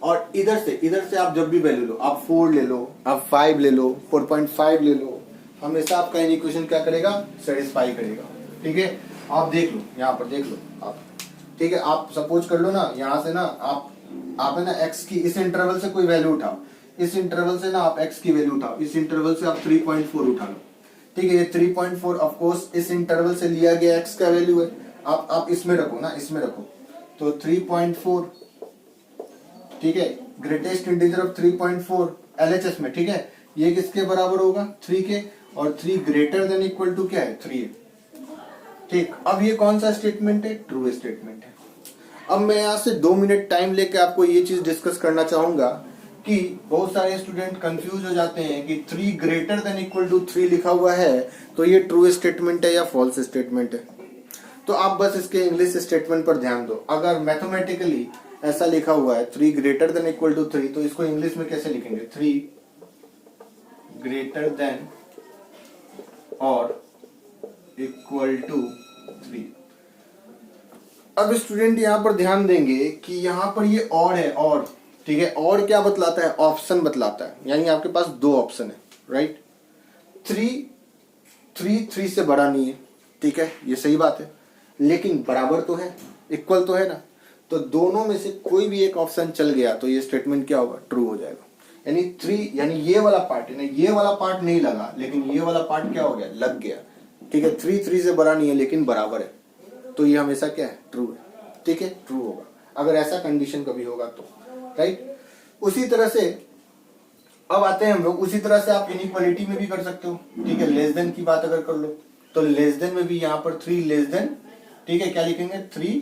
और इधर से आप जब भी वैल्यू लो, आप 4 ले लो, आप 5 ले लो, 4.5 ले लो, हमेशा आपका इक्वेशन क्या करेगा, सेटिस्फाई करेगा। ठीक है, आप देख लो, यहाँ पर देख लो आप। ठीक है, आप सपोज कर लो ना, यहाँ से ना आप है ना x की इस इंटरवल से कोई वैल्यू उठाओ, इस इंटरवल से ना आप x की वैल्यू उठाओ, इस इंटरवल से आप 3.4 उठा लो। ठीक है, ये 3.4 ऑफ कोर्स इस इंटरवल से लिया गया x का वैल्यू है। आप इसमें रखो ना, इसमें रखो, तो 3.4। ठीक है, ग्रेटेस्ट इंटीजर ऑफ 3.4 LHS में। ठीक है, ये किसके बराबर होगा, 3 के, और 3 ग्रेटर देन इक्वल टू क्या है, 3 है। ठीक, अब ये कौन सा स्टेटमेंट है, ट्रू स्टेटमेंट है। अब मैं यहाँ से 2 मिनट टाइम लेके आपको ये चीज डिस्कस करना चाहूंगा कि बहुत सारे स्टूडेंट कंफ्यूज हो जाते हैं कि 3 ग्रेटर देन इक्वल टू 3 लिखा हुआ है, तो ये ट्रू स्टेटमेंट है या फॉल्स स्टेटमेंट है। तो आप बस इसके इंग्लिश स्टेटमेंट पर ध्यान दो। अगर मैथमेटिकली ऐसा लिखा हुआ है 3 ग्रेटर देन इक्वल टू 3, तो इसको इंग्लिश में कैसे लिखेंगे, 3 ग्रेटर देन और इक्वल टू 3। अब स्टूडेंट यहाँ पर ध्यान देंगे कि यहाँ पर ये और है, और ठीक है, और क्या बतलाता है, ऑप्शन बतलाता है, यानी आपके पास 2 ऑप्शन है, राइट। 3 से बड़ा नहीं है, ठीक है, ये सही बात है, लेकिन बराबर तो है, इक्वल तो है ना। तो दोनों में से कोई भी एक ऑप्शन चल गया, तो ये स्टेटमेंट क्या होगा, ट्रू हो जाएगा। यानी 3, यानी ये वाला पार्ट है ना, ये वाला पार्ट नहीं लगा, लेकिन ये वाला पार्ट क्या हो गया, लग गया। ठीक है, 3 से बड़ा नहीं है लेकिन बराबर है, तो ये हमेशा क्या है, ट्रू है। ठीक है, ट्रू होगा। अगर ऐसा कंडीशन कभी होगा तो, राइट। उसी तरह से अब आते हैं हम लोग, उसी तरह से आप इनइक्वालिटी में भी कर सकते हो, ठीक है। लेस देन की बात अगर कर लो तो लेस देन में भी यहाँ पर 3 लेस देन, ठीक है, क्या लिखेंगे 3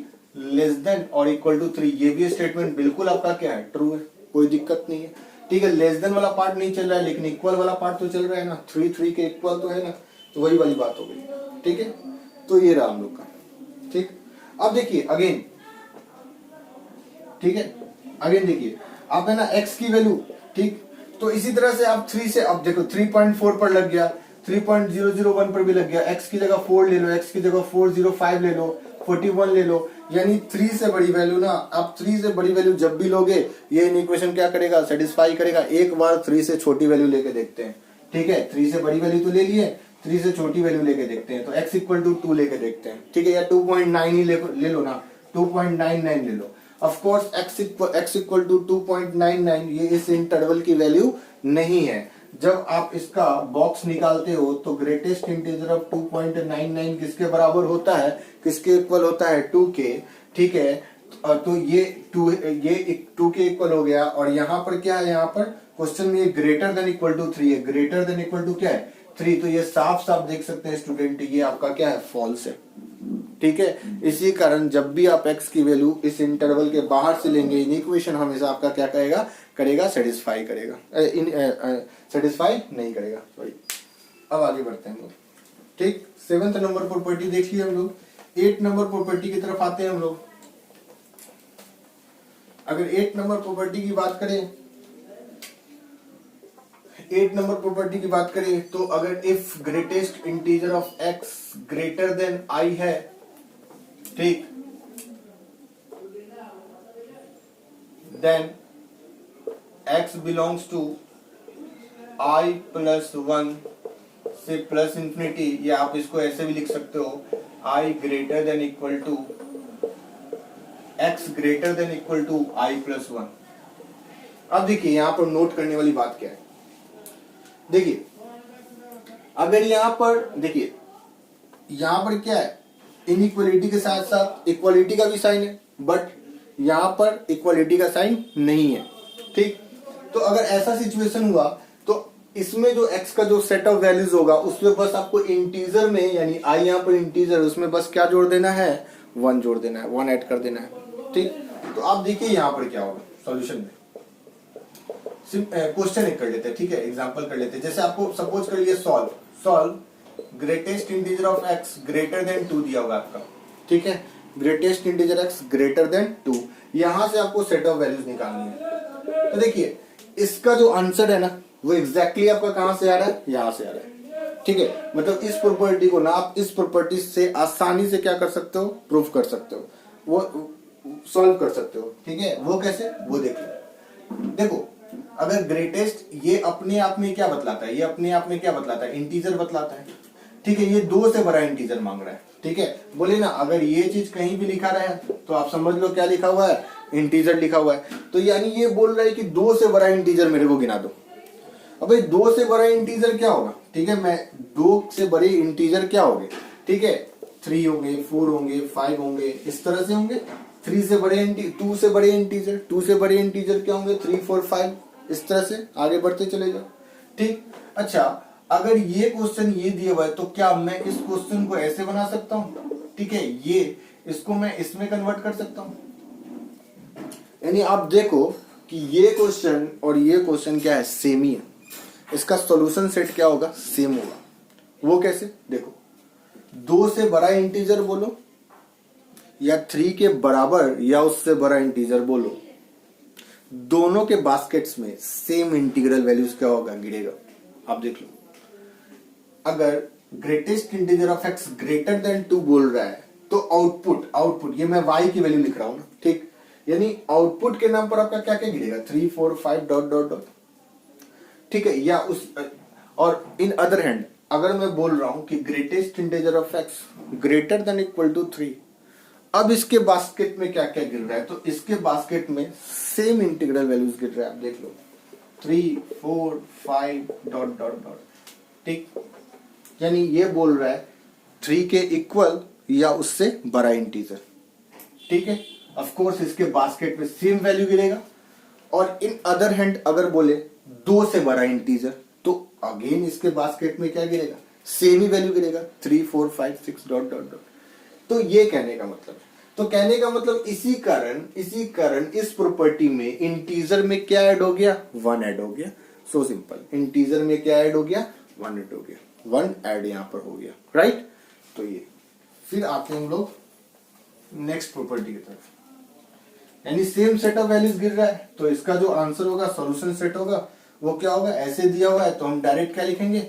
लेस देन और इक्वल टू 3। ये भी स्टेटमेंट बिल्कुल आपका क्या है, ट्रू है, कोई दिक्कत नहीं है, ठीक है। लेस देन वाला पार्ट नहीं चल रहा है लेकिन इक्वल वाला पार्ट तो चल रहा है ना, 3 3 के इक्वल तो है ना, तो वही वाली बात हो गई, ठीक है। तो ये रहा हम लोग का, ठीक। अब देखिए अगेन, ठीक है, अगेन देखिए आप है ना x की वैल्यू, ठीक। तो इसी तरह से आप 3 से, अब देखो 3.4 पर लग गया, 3.001 पर भी लग गया, x की जगह 4 ले लो, x की जगह 405 ले लो, 41 ले लो, यानी 3 से बड़ी वैल्यू ना, आप 3 से बड़ी वैल्यू जब भी लोगे ये इक्वेशन क्या करेगा, सेटिस्फाई करेगा। एक बार 3 से छोटी वैल्यू लेके देखते हैं, ठीक है। 3 से बड़ी वैल्यू तो ले लिए, 3 से छोटी वैल्यू लेके देखते हैं, तो x इक्वल टू 2 लेके देखते हैं, ठीक है, या 2.9 ही ले लो ना, 2.99 ले लो। Of course x equal to 2.99 ये इस इंटरवल की वैल्यू नहीं है। जब आप इसका बॉक्स निकालते हो तो ग्रेटेस्ट इंटीजर ऑफ 2.99 किसके बराबर होता है, किसके इक्वल होता है, 2 के, ठीक है। तो ये 2 के इक्वल हो गया, और यहाँ पर क्या है, यहाँ पर क्वेश्चन में ग्रेटर देन इक्वल टू 3 है, ग्रेटर देन इक्वल टू क्या है, 3। तो ये साफ साफ देख सकते हैं स्टूडेंट, ये आपका क्या है, फॉल्स है, ठीक है। इसी कारण जब भी आप x की वैल्यू इस इंटरवल के बाहर से लेंगे, इन इक्वेशन हमेशा आपका क्या करेगा, सेटिस्फाई करेगा, सेटिस्फाई नहीं करेगा, सॉरी। अब आगे बढ़ते हैं हम लोग, ठीक। 7th नंबर प्रॉपर्टी देख लिया हम लोग। 8 नंबर प्रॉपर्टी की तरफ आते हैं हम लोग। अगर 8 नंबर प्रॉपर्टी की बात करें, 8 नंबर प्रॉपर्टी की बात करें तो अगर if greatest integer of x greater than i है, ठीक, then x belongs to i plus 1 से प्लस इंफिनिटी, या आप इसको ऐसे भी लिख सकते हो i greater than equal to x greater than equal to i plus 1। अब देखिए यहां पर नोट करने वाली बात क्या है, देखिए अगर यहां पर देखिए, यहां पर क्या है, इनइक्वालिटी के साथ साथ इक्वालिटी का भी साइन है, बट यहां पर इक्वालिटी का साइन नहीं है, ठीक। तो अगर ऐसा सिचुएशन हुआ तो इसमें जो x का जो सेट ऑफ वैल्यूज होगा उसमें बस आपको इंटीजर में, यानी i यहाँ पर इंटीजर, उसमें बस क्या जोड़ देना है, 1 जोड़ देना है, 1 ऐड कर देना है, ठीक। तो आप देखिए यहाँ पर क्या होगा सॉल्यूशन में। क्वेश्चन एक कर लेते हैं, ठीक है, एग्जांपल कर लेते हैं। जैसे आपको सपोज कर लिए solve greatest integer of x greater then 2 दिया होगा आपका, ठीक है, greatest integer x greater then 2, यहां से आपको सेट ऑफ वैल्यूज निकालनी है। तो देखिए इसका जो आंसर है ना वो एग्जैक्टली आपका कहां से आ रहा है, यहां से आ रहा है, ठीक है। मतलब इस प्रॉपर्टी को ना आप इस प्रॉपर्टी से आसानी से क्या कर सकते हो, प्रूफ कर सकते हो, वो सॉल्व कर सकते हो, ठीक है। वो कैसे, वो देखो अगर ग्रेटेस्ट, ये अपने आप में क्या बतलाता है, ये अपने आप में क्या बतलाता है, इंटीजर बतलाता है, ठीक है। ये 2 से बड़ा इंटीजर मांग रहा है, ठीक है। बोले ना अगर ये चीज कहीं भी लिखा रहा है तो आप समझ लो क्या लिखा हुआ है, इंटीजर लिखा हुआ है। तो यानी ये बोल रहा है कि 2 से बड़ा इंटीजर मेरे को गिना दो। अब भाई 2 से बड़ा इंटीजर क्या होगा, ठीक है, मैं 2 से बड़े इंटीजर क्या होंगे, ठीक है, 3 होंगे, 4 होंगे, 5 होंगे, इस तरह से होंगे। 2 से बड़े इंटीजर क्या होंगे, 3 4 5, इस तरह से आगे बढ़ते चले जाओ, ठीक। अच्छा अगर ये क्वेश्चन ये दिया हुआ है तो क्या मैं इस क्वेश्चन को ऐसे बना सकता हूं, ठीक है, ये इसको मैं इसमें कन्वर्ट कर सकता हूं। यानी आप देखो कि ये क्वेश्चन और ये क्वेश्चन क्या है, सेम ही है, इसका सॉल्यूशन सेट क्या होगा, सेम होगा। वो कैसे, देखो 2 से बड़ा इंटीजर बोलो या 3 के बराबर या उससे बड़ा इंटीजर बोलो, दोनों के बास्केट्स में सेम इंटीग्रल वैल्यूज क्या होगा, गिरेगा। आप देख लो अगर greatest integer of x greater then 2 बोल रहा है तो आउटपुट ये मैं y की वैल्यू लिख रहा हूं ना, ठीक, यानी आउटपुट के नाम पर आपका क्या क्या गिरेगा, 3 4 5 डॉट डॉट डॉट, ठीक है। या उस, और इन अदर हैंड अगर मैं बोल रहा हूं कि greatest integer of x greater than equal to 3, अब इसके बास्केट में क्या क्या गिर रहा है, तो इसके बास्केट में सेम इंटीग्रल वैल्यूज गिर रहा है। आप देख लो 3 4 5 डॉट डॉट डॉट, ठीक, यानी ये बोल रहा है 3 के इक्वल या उससे बड़ा इंटीजर, ठीक है। ऑफ कोर्स इसके बास्केट में सेम वैल्यू गिरेगा। और इन अदर हैंड अगर बोले 2 से बड़ा इंटीजर तो अगेन इसके बास्केट में क्या गिरेगा, सेम ही वैल्यू गिरेगा, 3 4 5 6 डॉट डॉट डॉट। तो ये कहने का मतलब, तो कहने का मतलब इसी कारण इस प्रॉपर्टी में इंटीजर में क्या ऐड हो गया, 1 ऐड हो गया। सो सिंपल, इंटीजर में क्या ऐड हो गया, 1 ऐड हो गया, 1 ऐड यहां पर हो गया, राइट। तो ये फिर आते हैं हम लोग नेक्स्ट प्रॉपर्टी की तरफ, यानी सेम सेट ऑफ वैल्यूज गिर रहा है तो इसका जो आंसर होगा, सॉल्यूशन सेट होगा, वो क्या होगा, ऐसे दिया हुआ है तो हम डायरेक्ट क्या लिखेंगे,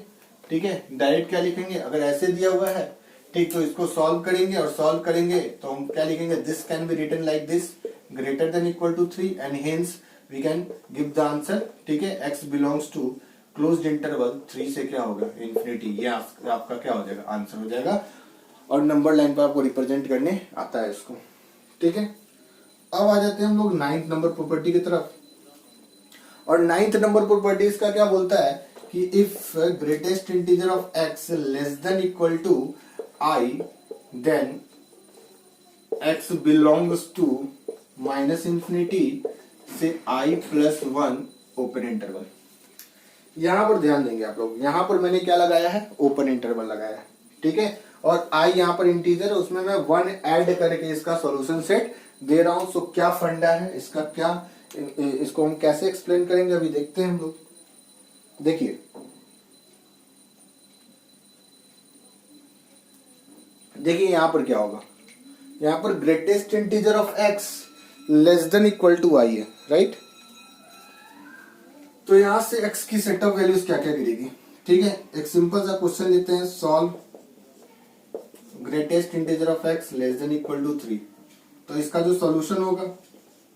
ठीक है, डायरेक्ट क्या लिखेंगे, अगर ऐसे दिया हुआ है ठीक तो इसको सॉल्व करेंगे, और सॉल्व करेंगे तो हम क्या लिखेंगे, this can be written like this, greater than equal to 3 and hence we can give the answer, ठीक है, x belongs to closed interval 3 से क्या होगा, इंफिनिटी। ये आपका क्या हो जाएगा, आंसर हो जाएगा। और नंबर लाइन पर आपको रिप्रेजेंट करने आता है इसको, ठीक है। अब आ जाते हैं हम लोग 9th नंबर प्रॉपर्टी की तरफ। और 9th नंबर प्रॉपर्टी इसका क्या बोलता है कि if greatest integer of x less than equal to i then x belongs to minus infinity से i प्लस 1 ओपन इंटरवल। यहां पर ध्यान देंगे आप लोग, यहां पर मैंने क्या लगाया है, ओपन इंटरवल लगाया है, ठीक है। और i यहां पर इंटीजर है, उसमें मैं 1 ऐड करके इसका सॉल्यूशन सेट दे रहा हूं। सो क्या फंडा है इसका, क्या इसको हम कैसे एक्सप्लेन करेंगे अभी देखते हैं हम लोग। देखिए यहां पर क्या होगा, यहां पर greatest integer of x less than equal to i है, राइट। तो यहां से x की सेट ऑफ वैल्यूज क्या क्या गिरेगी, ठीक है। एक सिंपल सा क्वेश्चन लेते हैं, solve greatest integer of x less than equal to 3। तो इसका जो सॉल्यूशन होगा,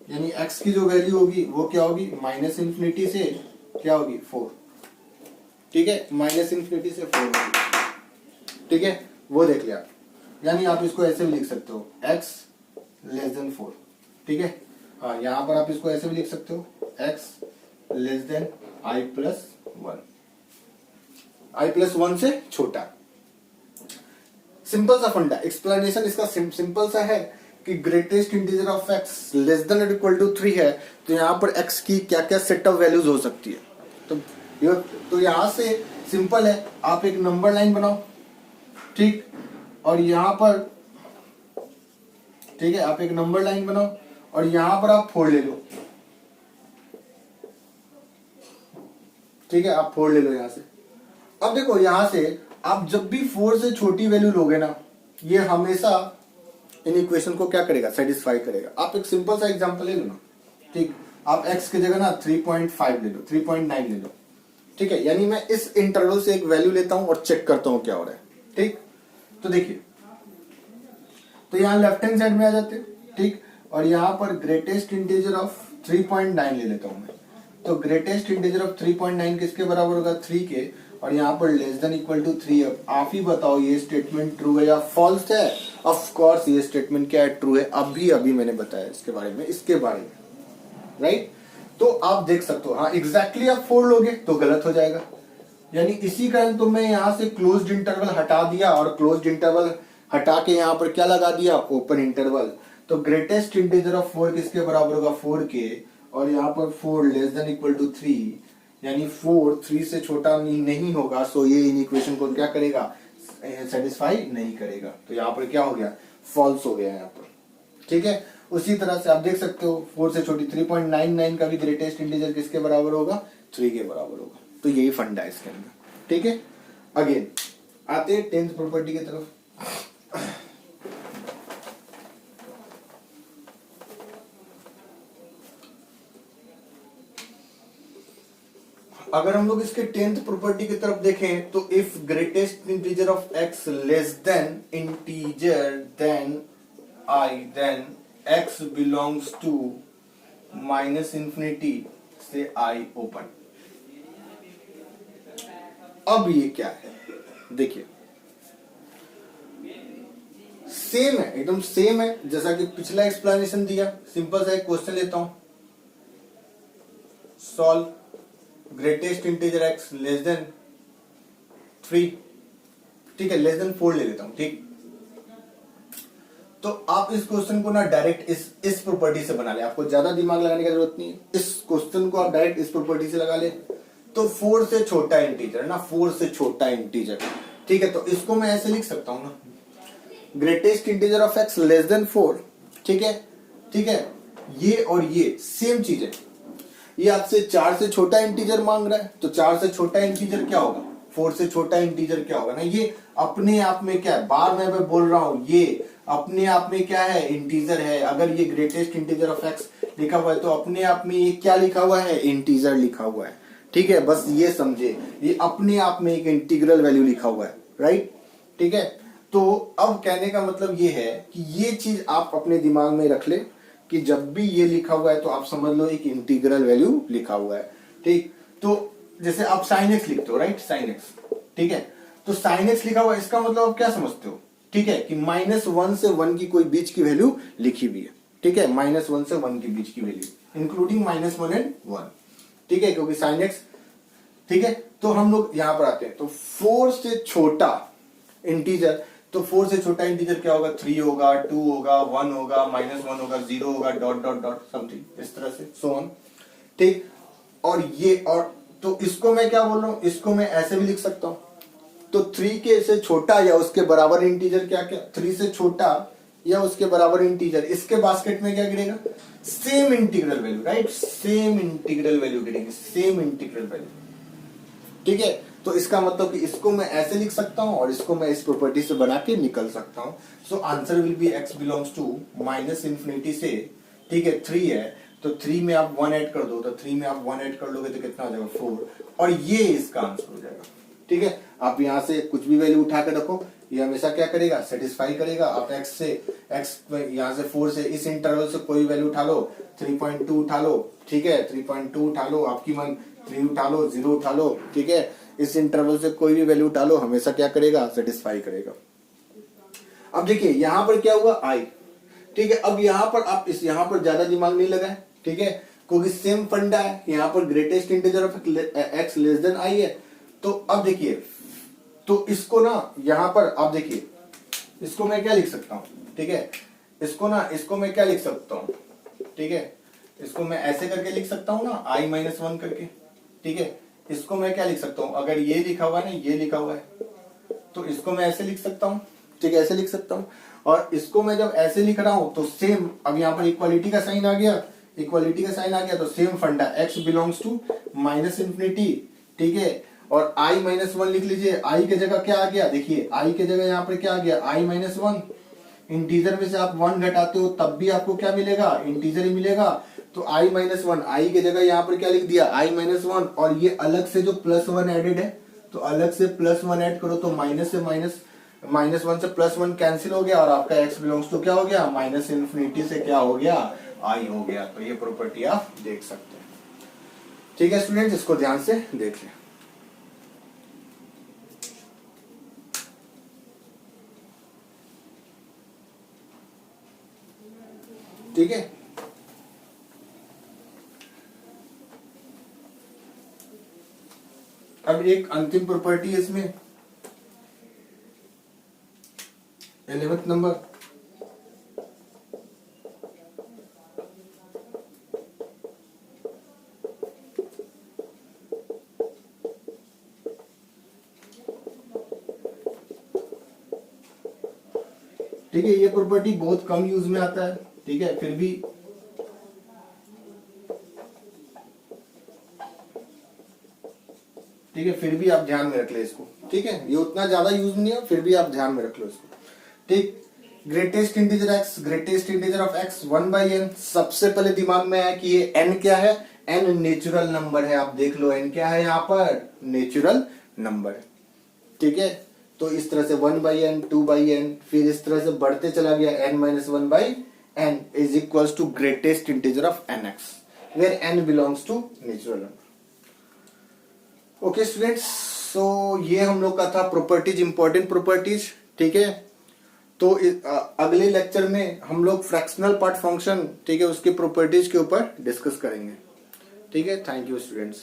यानी x की जो वैल्यू होगी वो क्या होगी, माइनस इंफिनिटी से क्या होगी, 4, ठीक है, माइनस इंफिनिटी से 4 होगी, ठीक है, वो देख लिया। यानी आप इसको ऐसे भी लिख सकते हो, x लेस देन 4, ठीक है। हाँ, यहां पर आप इसको ऐसे भी लिख सकते हो, x less then i plus 1, i plus 1 से छोटा। सिंपल सा फंडा, एक्सप्लेनेशन इसका सिंपल सा है कि greatest integer of x less then और इक्वल टू 3 है, तो यहाँ पर x की क्या क्या सेट ऑफ वैल्यूज हो सकती है। तो यहां से सिंपल है, आप एक नंबर लाइन बनाओ, ठीक, और यहां पर, ठीक है, आप एक नंबर लाइन बनाओ और यहां पर आप 4 ले लो, ठीक है, आप 4 ले लो यहां से। अब देखो यहां से आप जब भी 4 से छोटी वैल्यू लोगे ना, ये हमेशा इन इक्वेशन को क्या करेगा, सेटिस्फाई करेगा। आप एक सिंपल सा एग्जांपल ले लो ना, ठीक, आप x की जगह ना 3.5 ले लो, 3.9 ले लो, ठीक है। यानी मैं इस इंटरवल से एक वैल्यू लेता हूं और चेक करता हूं क्या हो रहा है, ठीक। तो देखिए, तो यहाँ लेफ्ट हैंड साइड में आ जाते हैं, ठीक, और यहाँ पर ग्रेटेस्ट इंटीजर ऑफ 3.9 ले लेता हूं मैं। तो ग्रेटेस्ट इंटीजर ऑफ 3.9 किसके बराबर होगा, 3 के, और यहाँ पर लेस देन इक्वल टू 3। अब आप ही बताओ ये स्टेटमेंट ट्रू है या फॉल्स है। ऑफ कोर्स ये स्टेटमेंट क्या है, ट्रू है। अभी मैंने बताया इसके बारे में, राइट। तो आप देख सकते हो, हाँ एग्जैक्टली आप 4 लोगे तो गलत हो जाएगा। यानी इसी कारण तो मैं यहाँ से क्लोज्ड इंटरवल हटा दिया, और क्लोज्ड इंटरवल हटा के यहाँ पर क्या लगा दिया, ओपन इंटरवल। तो ग्रेटेस्ट इंटीजर ऑफ 4 किसके बराबर होगा, 4 के, और यहाँ पर 4 लेस देन इक्वल टू 3, यानी 4 3 से छोटा नहीं होगा। सो ये इन इक्वेशन को क्या करेगा, सेटिस्फाई नहीं करेगा। तो यहाँ पर क्या हो गया, फॉल्स हो गया यहाँ पर, ठीक है। उसी तरह से आप देख सकते हो 4 से छोटी 3.99 का भी ग्रेटेस्ट इंटीजर किसके बराबर होगा, 3 के बराबर होगा। तो यही फंडा है इसके अंदर, ठीक है। अगेन आते हैं 10th प्रॉपर्टी की तरफ। अगर हम लोग इसके 10th प्रॉपर्टी की तरफ देखें तो if greatest integer of x less than integer than i then x belongs to minus infinity से i ओपन। अब ये क्या है, देखिए सेम है, एकदम सेम है जैसा कि पिछला एक्सप्लेनेशन दिया। सिंपल सा एक क्वेश्चन लेता हूं, solve greatest integer x less then 3, ठीक है, लेस देन 4 ले लेता हूं, ठीक। तो आप इस क्वेश्चन को ना डायरेक्ट इस प्रॉपर्टी से बना ले, आपको ज्यादा दिमाग लगाने की जरूरत नहीं है। इस क्वेश्चन को आप डायरेक्ट इस प्रॉपर्टी से लगा ले। तो 4 से छोटा इंटीजर ना, 4 से छोटा इंटीजर, ठीक है, तो इसको मैं ऐसे लिख सकता हूं ना, greatest integer of x less than 4, ठीक है, ठीक है। ये और ये सेम चीज है। ये आपसे 4 से छोटा इंटीजर मांग रहा है, तो 4 से छोटा इंटीजर क्या होगा, 4 से छोटा इंटीजर क्या होगा ना, ये अपने आप में क्या है, बार मैं बोल रहा हूं, ये अपने आप में क्या है, इंटीजर है। अगर ये ग्रेटेस्ट इंटीजर ऑफ एक्स लिखा हुआ है तो अपने आप में ये क्या लिखा हुआ है, इंटीजर लिखा हुआ है, ठीक है। बस ये समझे, ये अपने आप में एक इंटीग्रल वैल्यू लिखा हुआ है, राइट, ठीक है। तो अब कहने का मतलब ये है कि ये चीज आप अपने दिमाग में रख ले कि जब भी ये लिखा हुआ है तो आप समझ लो एक इंटीग्रल वैल्यू लिखा हुआ है, ठीक। तो जैसे आप साइन एक्स लिखते हो, राइट, साइन एक्स, ठीक है, तो साइन एक्स लिखा हुआ है, इसका मतलब आप क्या समझते हो, ठीक है, कि -1 से 1 की कोई बीच की वैल्यू लिखी हुई है, ठीक है, -1 से 1 के बीच की वैल्यू इंक्लूडिंग -1 एंड 1, ठीक है, क्योंकि साइन एक्स, ठीक है। तो हम लोग यहां पर आते हैं, तो 4 से छोटा इंटीजर, तो 4 से छोटा इंटीजर क्या होगा, 3 होगा, 2 होगा, 1 होगा, -1 होगा, 0 होगा, डॉट डॉट डॉट समथिंग इस तरह से, सो ऑन, ठीक। और ये, और तो इसको मैं क्या बोल रहा हूं, इसको मैं ऐसे भी लिख सकता हूं, तो 3 के से छोटा या उसके बराबर इंटीजर क्या क्या, 3 से छोटा या उसके बराबर इंटीजर, इसके बास्केट में क्या गिरेगा, same integral value, right, same integral value गिरेगी, सेम इंटीग्रल वैल्यू, ठीक है। तो इसका मतलब कि इसको मैं ऐसे लिख सकता हूं और इसको मैं इस प्रॉपर्टी से बना के निकल सकता हूं। So answer will be x belongs to -∞ से, ठीक है, 3 है, तो 3 में आप 1 ऐड कर दो, तो 3 में आप 1 ऐड कर लोगे तो कितना हो जाएगा, 4, और ये इसका आंसर हो जाएगा, ठीक है। आप यहां से कुछ भी वैल्यू उठा के रखो, ये हमेशा क्या करेगा, सेटिस्फाई करेगा। आप x यहां से 4 से इस इंटरवल से कोई वैल्यू उठा लो, 3.2 उठा लो, ठीक है, 3.2 उठा लो, आपकी मन 3 उठा लो, 0 उठा लो, ठीक है, इस इंटरवल से कोई भी वैल्यू उठा लो, हमेशा क्या करेगा, सेटिस्फाई करेगा। अब देखिए यहां पर क्या हुआ, i, ठीक है। अब यहां पर आप यहां पर ज्यादा दिमाग नहीं लगाए, ठीक है, क्योंकि सेम फंडा है, यहां पर greatest integer of x less then i है। तो अब देखिए, तो इसको ना यहां पर आप देखिए, इसको मैं क्या लिख सकता हूं, ठीक है, इसको मैं क्या लिख सकता हूं, ठीक है, इसको मैं ऐसे करके लिख सकता हूं ना, i-1 करके, ठीक है। इसको मैं क्या लिख सकता हूं, अगर ये लिखा हुआ है ना, ये लिखा हुआ है, तो इसको मैं ऐसे लिख सकता हूं, ठीक है, ऐसे लिख सकता हूं। और इसको मैं जब ऐसे लिख रहा हूं तो सेम, अब यहां पर इक्वालिटी का साइन आ गया, इक्वालिटी का साइन आ गया, तो सेम फंडा x बिलोंग्स टू -∞, ठीक है। और i-1 लिख लीजिए, i के जगह क्या आ गया, देखिए i के जगह यहां पर क्या आ गया, i-1, इंटीजर में से आप 1 घटाते हो तब भी आपको क्या मिलेगा, इंटीजर ही मिलेगा। तो i-1, i के जगह यहां पर क्या लिख दिया, i-1, और ये अलग से जो +1 एडेड है, तो अलग से +1 ऐड करो, तो माइनस से -1 से +1 कैंसिल हो गया, और आपका x बिलोंग्स टू क्या हो गया, -∞ से क्या हो गया, i हो गया। तो ये प्रॉपर्टी आप देख सकते हैं, ठीक है स्टूडेंट्स, इसको ध्यान से देख लें। ठीक है, अब एक अंतिम प्रॉपर्टी है इसमें, 11th नंबर, ठीक है। ये प्रॉपर्टी बहुत कम यूज में आता है, ठीक है, फिर भी ठीक है, फिर भी आप ध्यान में रख ले इसको, ठीक है, ये उतना ज्यादा यूज नहीं है, फिर भी आप ध्यान में रख लो इसको, ठीक। Greatest integer x, greatest integer of x 1/n, सबसे पहले दिमाग में आया कि ये n क्या है, n नेचुरल नंबर है, आप देख लो n क्या है, यहाँ पर नेचुरल नंबर है, ठीक है। तो इस तरह से 1/n, 2/n, फिर इस तरह से बढ़ते चला गया, n-1/n is equals to greatest integer of nx, where n belongs to natural number. Okay students, so ये हम लोग का था प्रॉपर्टीज, इंपॉर्टेंट प्रॉपर्टीज, ठीक है। तो अगले लेक्चर में हम लोग फ्रैक्शनल पार्ट फंक्शन, ठीक है, उसके प्रॉपर्टीज के ऊपर डिस्कस करेंगे, ठीक है। Thank you students.